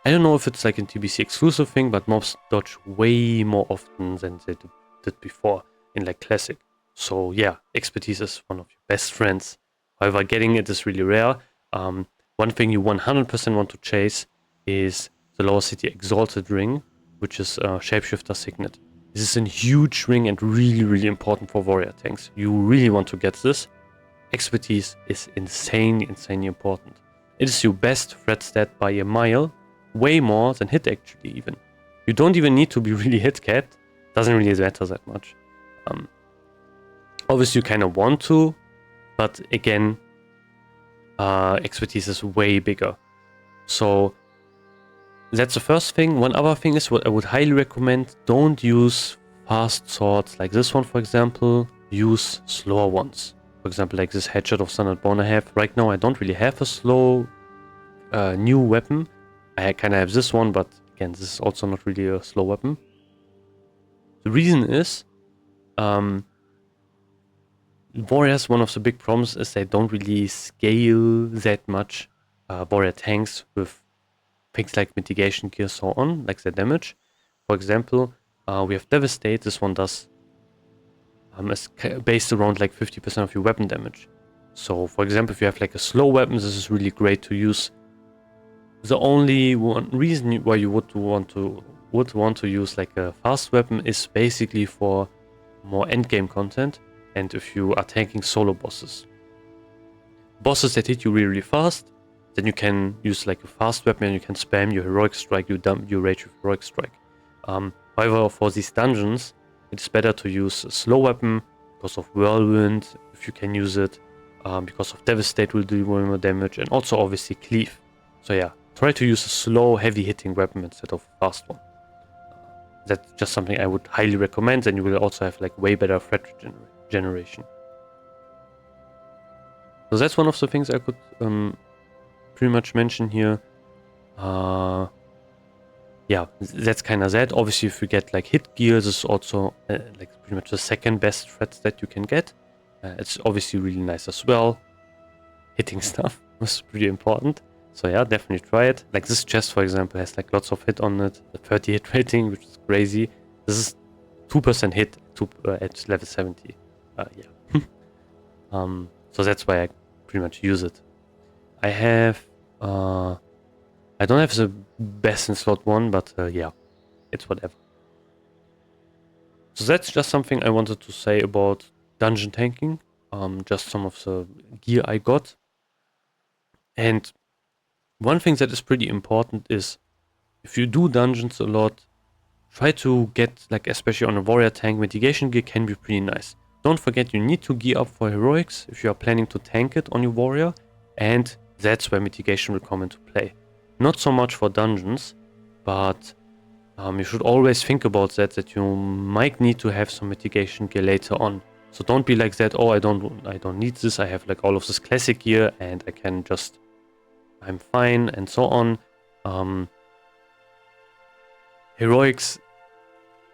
I don't know if it's like a TBC exclusive thing, but mobs dodge way more often than they did before in like classic. So yeah, expertise is one of your best friends. However, getting it is really rare. One thing you 100% want to chase is the Lower City Exalted Ring, which is Shapeshifter Signet. This is a huge ring and really important for warrior tanks. You really want to get this. Expertise is insanely important. It is your best threat stat by a mile, way more than hit actually even. You don't even need to be really hit capped. Doesn't really matter that much. Obviously you kind of want to, but again, expertise is way bigger. So that's the first thing. One other thing is what I would highly recommend: don't use fast swords like this one, for example. Use slower ones. For example, like this Headshot of Sundered Bone I have. Right now I don't really have a slow new weapon. I kind of have this one, but again, this is also not really a slow weapon. The reason is, warriors, one of the big problems is they don't really scale that much warrior tanks with things like mitigation gear, so on, like the damage. For example, we have Devastate. This one does is based around like 50% of your weapon damage. So for example, if you have like a slow weapon, this is really great to use. The only one reason why you would want to use like a fast weapon is basically for more endgame content, and if you are tanking solo bosses that hit you really fast, then you can use like a fast weapon and you can spam your heroic strike, you dump your rage with heroic strike. However, for these dungeons, it's better to use a slow weapon because of Whirlwind, if you can use it, because of Devastate will do more damage, and also obviously Cleave. So yeah, try to use a slow, heavy hitting weapon instead of a fast one. That's just something I would highly recommend, and you will also have like way better threat generation. So that's one of the things I could pretty much mention here. Yeah, that's kind of that. Obviously, if you get like hit gear, this is also like pretty much the second best threat that you can get. It's obviously really nice as well. Hitting stuff was pretty important. So yeah, definitely try it. Like this chest, for example, has like lots of hit on it. The 30 hit rating, which is crazy. This is 2% hit at level 70. Yeah. So that's why I pretty much use it. I have... I don't have the best in slot 1, but yeah, it's whatever. So that's just something I wanted to say about dungeon tanking. Just some of the gear I got. And one thing that is pretty important is, if you do dungeons a lot, try to get, like especially on a warrior tank, mitigation gear can be pretty nice. Don't forget you need to gear up for heroics if you are planning to tank it on your warrior, and that's where mitigation will come into play. Not so much for dungeons, but you should always think about that you might need to have some mitigation gear later on. So don't be like that, oh, I don't need this, I have like all of this classic gear and I can just, I'm fine and so on. Heroics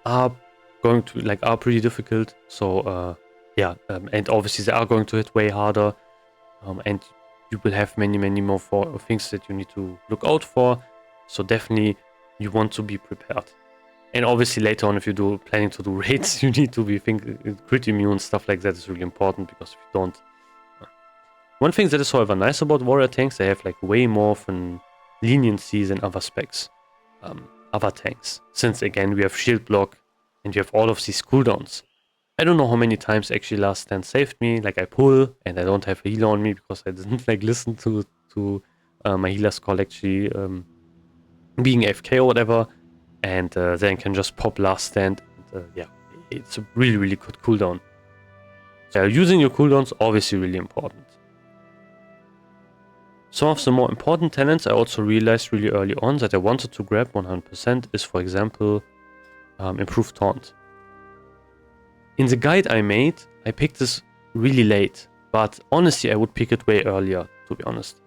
are are pretty difficult. So yeah, and obviously they are going to hit way harder, and you will have many more things that you need to look out for. So definitely you want to be prepared. And obviously later on, if you're planning to do raids, you need to be crit immune. Stuff like that is really important, because if you don't... One thing that is however nice about warrior tanks, they have like way more of an leniency than other specs, other tanks. Since again, we have shield block and you have all of these cooldowns. I don't know how many times actually Last Stand saved me. Like I pull and I don't have a healer on me because I didn't like listen to my healer's call actually being AFK or whatever. And then can just pop Last Stand. And, yeah, it's a really good cooldown. So using your cooldowns obviously really important. Some of the more important talents I also realized really early on that I wanted to grab 100% is, for example, Improved Taunt. In the guide I made, I picked this really late, but honestly I would pick it way earlier, to be honest.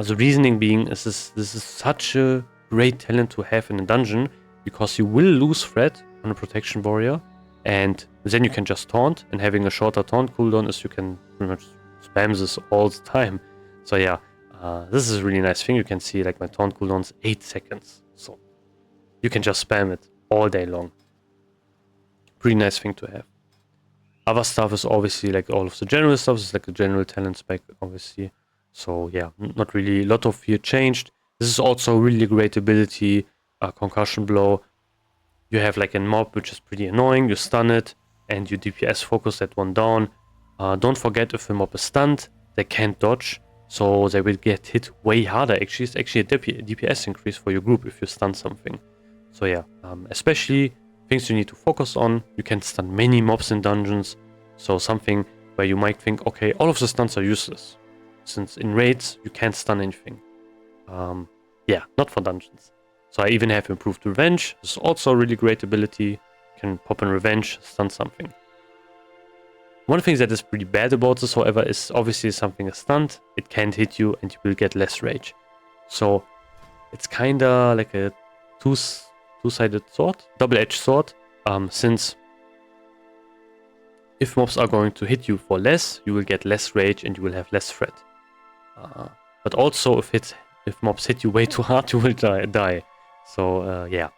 The reasoning being is this is such a great talent to have in a dungeon, because you will lose threat on a protection warrior, and then you can just taunt, and having a shorter taunt cooldown is you can pretty much spam this all the time. So yeah, this is a really nice thing. You can see like my taunt cooldown's 8 seconds, so you can just spam it all day long. Pretty nice thing to have. Other stuff is obviously like all of the general stuff is like a general talent spec, obviously. So yeah, not really a lot of here changed. This is also a really great ability, Concussion Blow. You have like a mob which is pretty annoying, you stun it, and you DPS focus that one down. Don't forget, if the mob is stunned, they can't dodge, so they will get hit way harder. Actually, it's actually a DPS increase for your group if you stun something. So yeah, especially things you need to focus on. You can stun many mobs in dungeons, so something where you might think, okay, all of the stuns are useless, since in raids you can't stun anything. Yeah, not for dungeons. So I even have Improved Revenge. This is also a really great ability. You can pop in Revenge, stun something. One thing that is pretty bad about this, however, is obviously something is stunned, it can't hit you and you will get less rage. So it's kinda like a two-sided sword, double-edged sword, since if mobs are going to hit you for less, you will get less rage and you will have less threat. But also if mobs hit you way too hard, you will die. So yeah,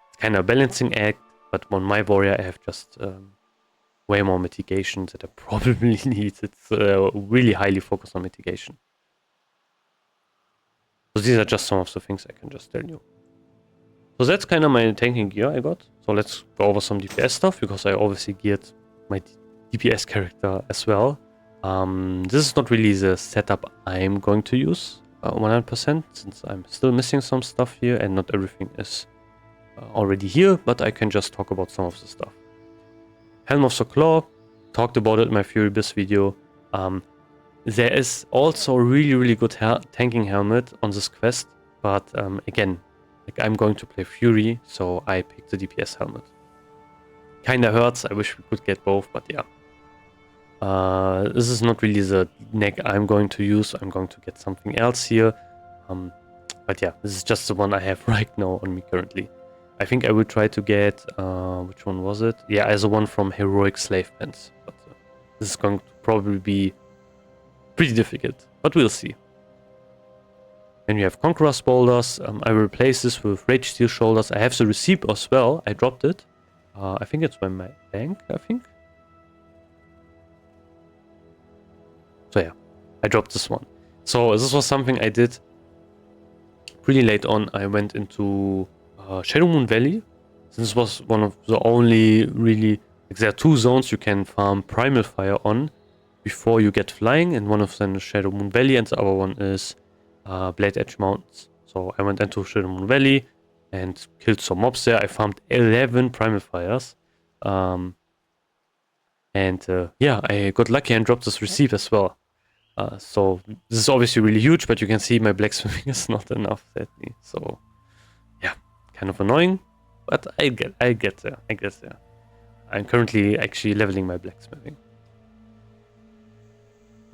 it's kind of a balancing act, but on my warrior I have just way more mitigation that I probably need. It's really highly focused on mitigation. So these are just some of the things I can just tell you. So that's kind of my tanking gear I got. So let's go over some DPS stuff, because I obviously geared my DPS character as well. This is not really the setup I'm going to use 100%, since I'm still missing some stuff here and not everything is already here, but I can just talk about some of the stuff. Helm of the Claw, talked about it in my Fury Abyss video. There is also a really good tanking helmet on this quest, but again, like I'm going to play Fury, so I picked the DPS helmet. Kinda hurts, I wish we could get both, but yeah. This is not really the neck I'm going to use, I'm going to get something else here. But yeah, this is just the one I have right now on me currently. I think I will try to get, which one was it? Yeah, as a one from Heroic Slave Pants. But this is going to probably be pretty difficult, but we'll see. Then we have Conqueror's Boulders. I will replace this with Rage Steel Shoulders. I have the receipt as well, I dropped it. I think it's by my bank, I think. So yeah, I dropped this one. So this was something I did pretty late on. I went into Shadow Moon Valley. This was one of the only really... Like, there are 2 zones you can farm Primal Fire on before you get flying, and one of them is Shadow Moon Valley and the other one is Blade Edge Mountains. So I went into Shadow Moon Valley and killed some mobs there. I farmed 11 Primal Fires. Yeah, I got lucky and dropped this receipt as well. So this is obviously really huge, but you can see my blacksmithing is not enough, sadly. So yeah, kind of annoying, but I get there. I'm currently actually leveling my blacksmithing.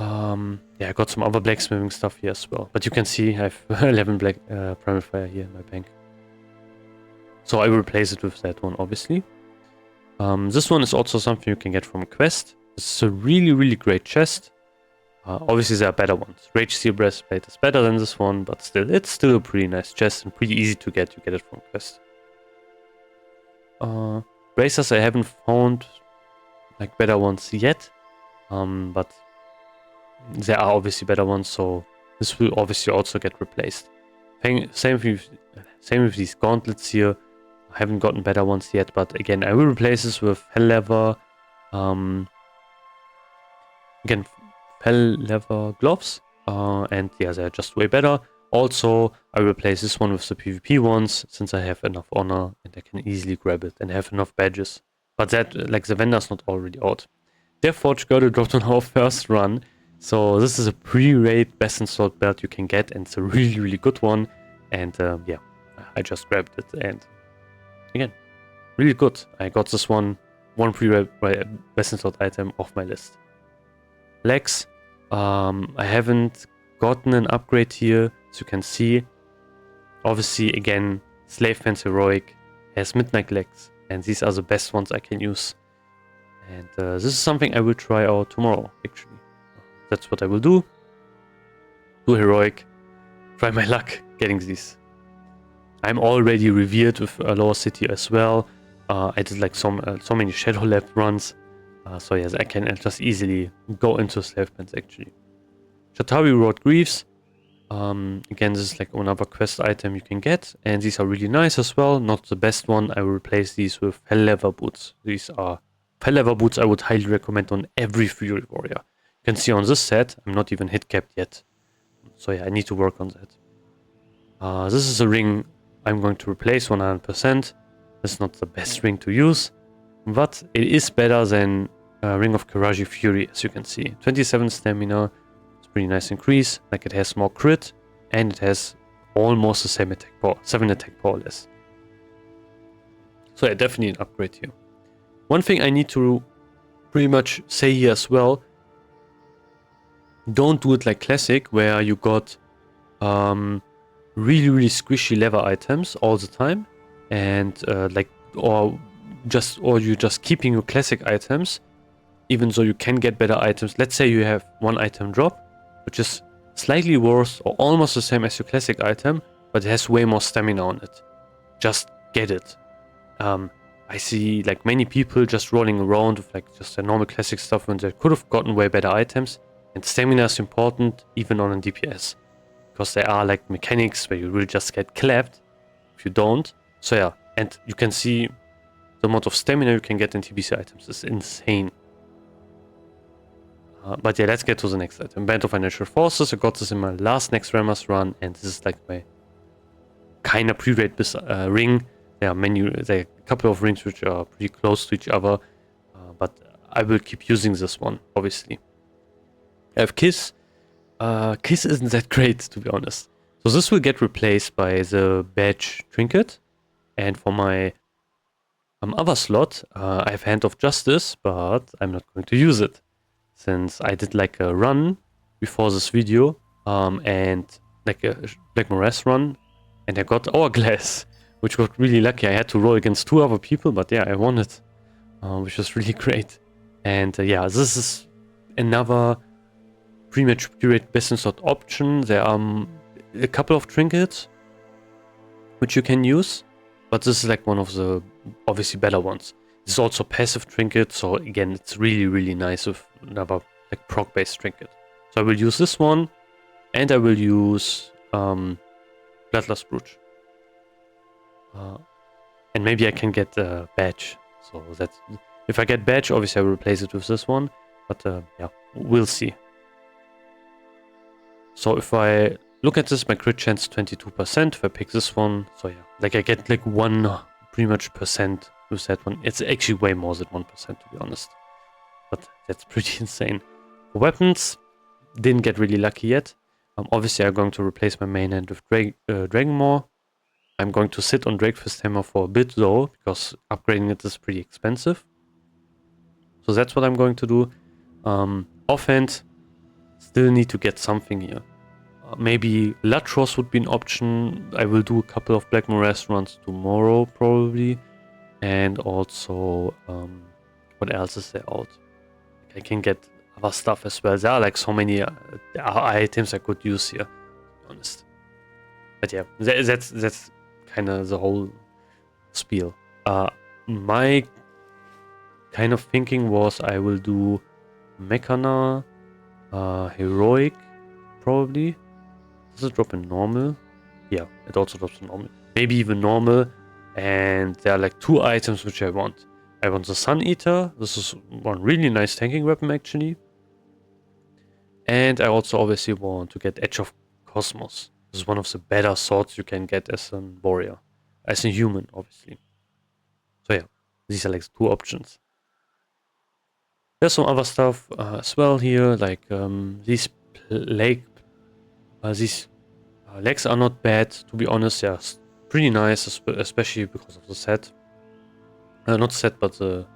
Yeah, I got some other blacksmithing stuff here as well, but you can see I have 11 Primal Fire here in my bank. So I will replace it with that one, obviously. This one is also something you can get from a quest. It's a really great chest. Obviously there are better ones. Rage Steel Breastplate is better than this one, but still, it's still a pretty nice chest and pretty easy to get. You get it from a quest. Bracers I haven't found like better ones yet, but there are obviously better ones, so this will obviously also get replaced. Same with these gauntlets here. I haven't gotten better ones yet, but again, I will replace this with hell leather. Again, hell leather gloves, and yeah, they're just way better. Also, I will replace this one with the PvP ones, since I have enough honor and I can easily grab it and have enough badges. But that, like, the vendor's not already out. Their Forge Girdle dropped on our first run, so this is a pre-raid best in slot belt you can get, and it's a really good one. And yeah, I just grabbed it, and again, really good. I got this one pre-raid best in slot item off my list. Legs, I haven't gotten an upgrade here, as you can see. Obviously, again, Slave Fence Heroic has Midnight Legs, and these are the best ones I can use. And this is something I will try out tomorrow, actually. That's what I will do. Do Heroic, try my luck getting these. I'm already revered with a Lower City as well. I did like so many Shadow Lab runs. So yes, I can just easily go into Slave Fence, actually. Shatari Road Greaves. Again, this is like another quest item you can get, and these are really nice as well. Not the best one. I will replace these with Hell Leather Boots. These are Hell Leather Boots I would highly recommend on every Fury Warrior. You can see on this set, I'm not even hit capped yet. So yeah, I need to work on that. This is a ring I'm going to replace 100%. It's not the best ring to use, but it is better than Ring of Karaji Fury, as you can see. 27 stamina. Pretty nice increase. Like, it has more crit and it has almost the same attack power, 7 attack power less. So yeah, definitely an upgrade here. One thing I need to pretty much say here as well, don't do it like classic where you got really squishy leather items all the time, and or you're just keeping your classic items even though you can get better items. Let's say you have one item drop which is slightly worse or almost the same as your classic item, but it has way more stamina on it. Just get it. I see like many people just rolling around with like just their normal classic stuff when they could have gotten way better items. And stamina is important even on a DPS, because there are like mechanics where you really just get clapped if you don't. So yeah, and you can see the amount of stamina you can get in TBC items is insane. But yeah, let's get to the next item. Band of Financial Forces. I got this in my last Next Rammers run, and this is like my kind of pre-raid ring. There are a couple of rings which are pretty close to each other, but I will keep using this one, obviously. I have Kiss. Kiss isn't that great, to be honest. So this will get replaced by the Badge Trinket, and for my other slot, I have Hand of Justice, but I'm not going to use it, since I did like a run before this video, and like a Black Morass run, and I got Hourglass, which got really lucky. I had to roll against 2 other people, but yeah, I won it, which was really great. And yeah, this is another pretty much accurate best in slot option. There are a couple of trinkets which you can use, but this is like one of the obviously better ones. It's also passive trinket, so again, it's really nice with another like proc-based trinket. So I will use this one, and I will use Bloodlust Brooch. And maybe I can get a badge. So that's, if I get badge, obviously I will replace it with this one. But yeah, we'll see. So if I look at this, my crit chance 22%. If I pick this one, so yeah, like I get like 1 pretty much percent with that one. It's actually way more than 1%, to be honest. But that's pretty insane. For weapons, didn't get really lucky yet. Obviously, I'm going to replace my main hand with Dragonmaw. I'm going to sit on Drakefist Hammer for a bit though, because upgrading it is pretty expensive. So that's what I'm going to do. Offhand, still need to get something here. Maybe Latros would be an option. I will do a couple of Black Morass runs tomorrow, probably. And also, what else is there out? I can get other stuff as well. There are like so many items I could use here, to be honest. But yeah, that's kind of the whole spiel. My kind of thinking was I will do Mechana, Heroic, probably. Does it drop in normal? Yeah, it also drops in normal. Maybe even normal. And there are like 2 items which I want. I want the Sun Eater. This is one really nice tanking weapon, actually. And I also obviously want to get Edge of Cosmos. This is one of the better swords you can get as a warrior. As a human, obviously. So yeah, these are like 2 options. There's some other stuff as well here, like these legs are not bad, to be honest. They're pretty nice, especially because of the set. Not set, but the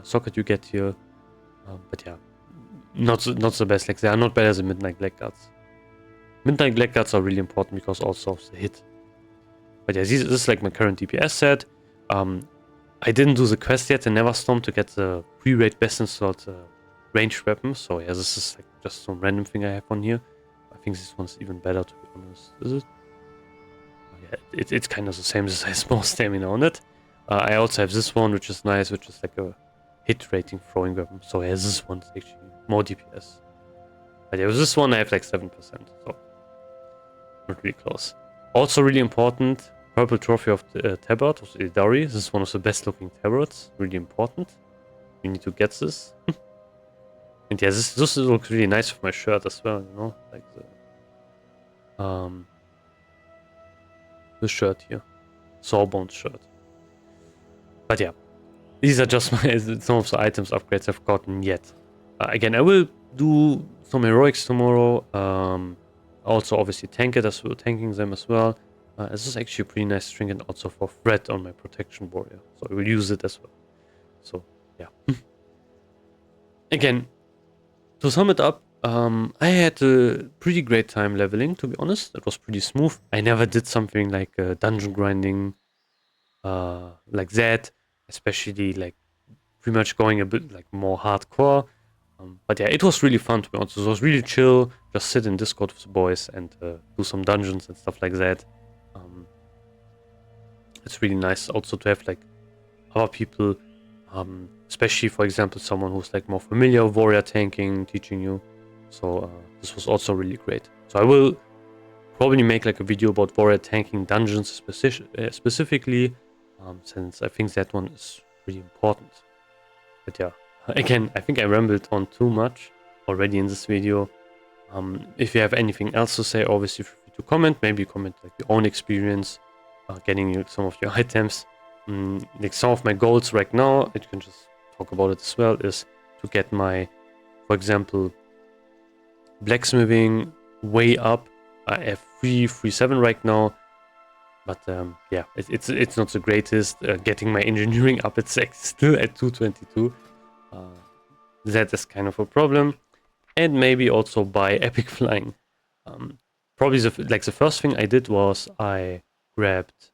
socket you get here. But yeah, not the best legs. They are not better than Midnight Blackguards. Midnight Blackguards are really important because also of the hit. But yeah, this is like my current DPS set. I didn't do the quest yet in Neverstorm to get the pre-raid best in slot ranged weapon. So yeah, this is like just some random thing I have on here. I think this one's even better, to be honest. Is it? Oh, yeah, it's kind of the same as I have more stamina on it. I also have this one, which is nice, which is like a hit rating throwing weapon. So yeah, this one's actually more DPS. But yeah, with this one I have like 7%, so not really close. Also really important, Purple Trophy of the Tabard of the Idari. This is one of the best looking tabards, really important. You need to get this. And yeah, this looks really nice with my shirt as well, you know, like the shirt here, Sawbones shirt. But yeah, these are just some of the items upgrades I've gotten yet. Again, I will do some heroics tomorrow. Also, obviously, tanking them as well. This is actually a pretty nice trinket also for threat on my protection warrior, so I will use it as well. So yeah. Again, to sum it up, I had a pretty great time leveling, to be honest. It was pretty smooth. I never did something like dungeon grinding like that, especially like pretty much going a bit like more hardcore. But yeah, it was really fun, to be honest. It was really chill. Just sit in Discord with the boys and do some dungeons and stuff like that. It's really nice also to have like other people, especially for example someone who's like more familiar with warrior tanking, teaching you. So this was also really great. So I will probably make like a video about warrior tanking dungeons specifically, since I think that one is really important. But yeah, again, I think I rambled on too much already in this video. If you have anything else to say, obviously feel free to comment. Maybe comment like your own experience getting you some of your items. Like some of my goals right now, I can just talk about it as well, is to get my, for example, blacksmithing way up. I have 337 right now, but yeah, it's not the greatest. Getting my engineering up, it's still at 222. That is kind of a problem. And maybe also buy epic flying. Probably the first thing I did was I grabbed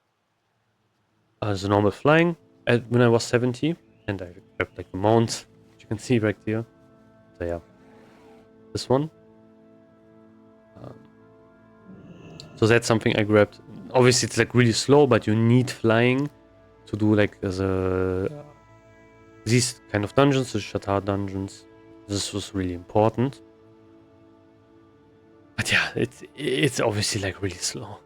the normal flying when I was 70, and I grabbed like the mount, which you can see right here. So yeah, this one. So that's something I grabbed. Obviously it's like really slow, but you need flying to do like these kind of dungeons, the Shatar dungeons. This was really important. But yeah, it's obviously like really slow.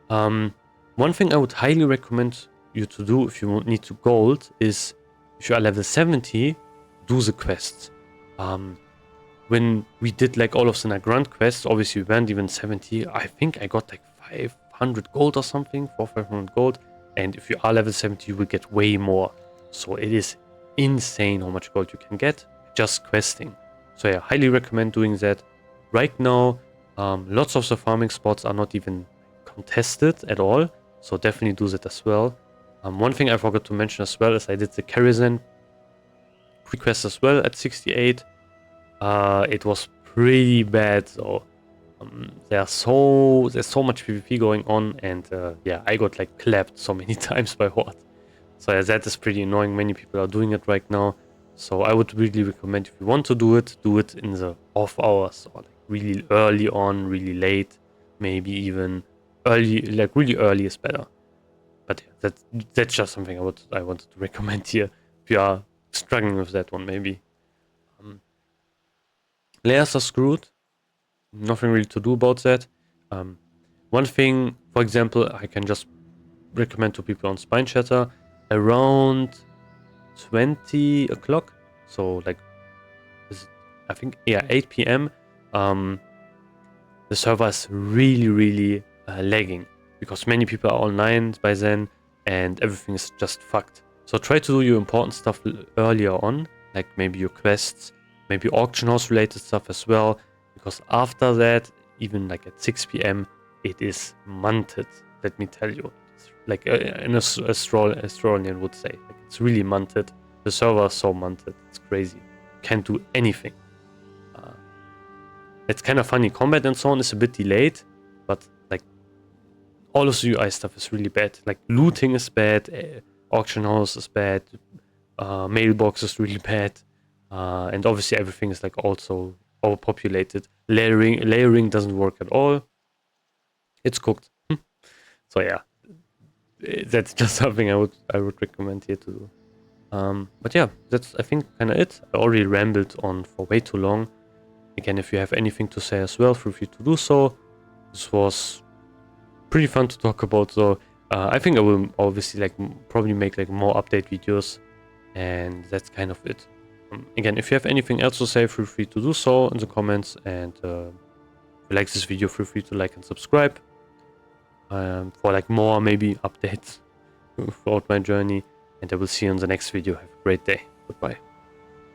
One thing I would highly recommend you to do if you need to gold is, if you are level 70, do the quests. When we did like all of the Nagrand quests, obviously we weren't even 70. I think I got like 500 gold or something, 500 gold. And if you are level 70, you will get way more. So it is insane how much gold you can get just questing. So yeah, highly recommend doing that. Right now, lots of the farming spots are not even contested at all. So definitely do that as well. One thing I forgot to mention as well is I did the Karizan pre-quest as well at 68. It was pretty bad, so there's so much PvP going on, and yeah, I got like clapped so many times by Horde. So yeah, that is pretty annoying. Many people are doing it right now. So I would really recommend, if you want to do it in the off hours, or like really early on, really late, maybe even early, like really early is better. But yeah, that's just something I wanted to recommend here. If you are struggling with that one, maybe. Layers are screwed. Nothing really to do about that. One thing, for example, I can just recommend to people on Spine Chatter around 20 o'clock. So like, I think, yeah, 8 p.m. The server is really lagging because many people are online by then and everything is just fucked. So try to do your important stuff earlier on, like maybe your quests, maybe auction house related stuff as well, because after that, even like at 6 p.m, it is munted. Let me tell you, it's like an Australian would say, like it's really munted. The server is so munted, it's crazy. Can't do anything. It's kind of funny. Combat and so on is a bit delayed, but like all of the UI stuff is really bad. Like looting is bad, auction house is bad, mailbox is really bad, and obviously everything is like also overpopulated. Layering doesn't work at all. It's cooked. So yeah, that's just something I would recommend here to do. But yeah, that's I think kind of it. I already rambled on for way too long. Again, if you have anything to say as well, feel free to do so. This was pretty fun to talk about, so I think I will obviously like probably make like more update videos, and that's kind of it. Again, if you have anything else to say, feel free to do so in the comments, and if you like this video, feel free to like and subscribe for like more maybe updates throughout my journey, and I will see you in the next video. Have a great day. Goodbye.